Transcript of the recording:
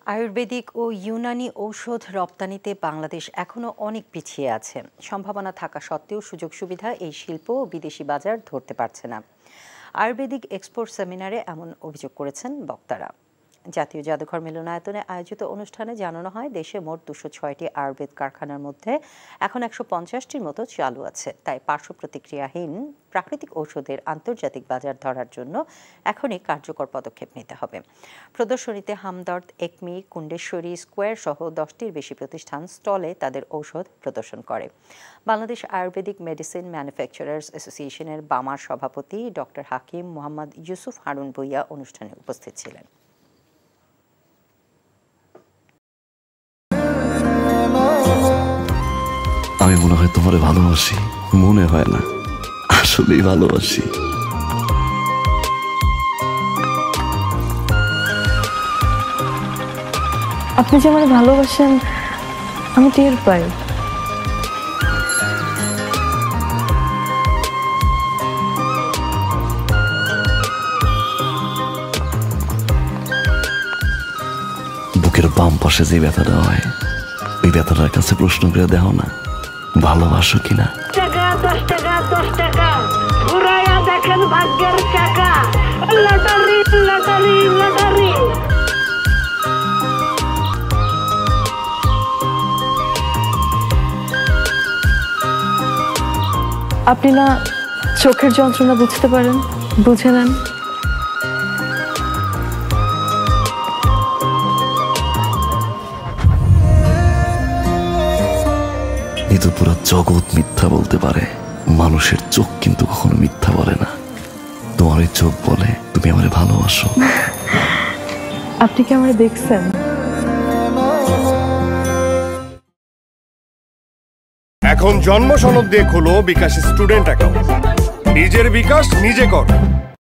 আয়ুর্বেদিক ও ইউনানি ঔষধ রপ্তানিতে বাংলাদেশ এখনো অনেক পিছিয়ে আছে। সম্ভাবনা থাকা সত্ত্বেও সুযোগ সুবিধা এই শিল্প ও বিদেশি বাজার ধরতে পারছে না। আয়ুর্বেদিক এক্সপোর্ট সেমিনারে এমন অভিযোগ করেছেন বক্তারা। জাতীয় জাদুঘর মিলনায়তনে আয়োজিত অনুষ্ঠানে জানানো হয়, দেশে মোট 206টি আয়ুর্বেদ কারখানার মধ্যে এখন 150টির মতো চালু আছে। তাই পার্শ্ব প্রতিক্রিয়াহীন প্রাকৃতিক ঔষধের আন্তর্জাতিক বাজার ধরার জন্য এখনই কার্যকর পদক্ষেপ নিতে হবে। প্রদর্শনীতে হামদর্দ, একমি, কুণ্ডেশ্বরী, স্কোয়ার সহ 10টির বেশি প্রতিষ্ঠান স্টলে তাদের ঔষধ প্রদর্শন করে। বাংলাদেশ আয়ুর্বেদিক মেডিসিন ম্যানুফ্যাকচারার্স অ্যাসোসিয়েশনের বামার সভাপতি ডক্টর হাকিম মোহাম্মদ ইউসুফ হারুন ভূঁইয়া অনুষ্ঠানে উপস্থিত ছিলেন। আমি মনে হয় তোমারে ভালোবাসি, মনে হয় না, আসলেই ভালোবাসি। আপনি যে আমাকে ভালোবাসেন আমি টের পাই। বুকের বাম পাশে যে ব্যথাটা হয়, ওই ব্যথাটার কাছে প্রশ্ন করে দেখো না, ভালোবাসো কিনা। 10 টাকা 10 টাকা ঘুরাইয়া দেখেন ভাগ্যের চাকা। Lottery lottery lottery. আপনি না চোখের যন্ত্রণা বুঝতে পারেন, বুঝে নেন। কিন্তু পুরো জগৎ মিথ্যা বলতে পারে, মানুষের চোখ কিন্তু কখনো মিথ্যা বলে না। তোমার ওই চোখ বলে তুমি আমারে ভালোবাসো। আপনি কি আমারে দেখছেন? এখন জন্ম সনদ দিয়ে খোলো বিকাশ স্টুডেন্ট অ্যাকাউন্ট। নিজের বিকাশ নিজে কর।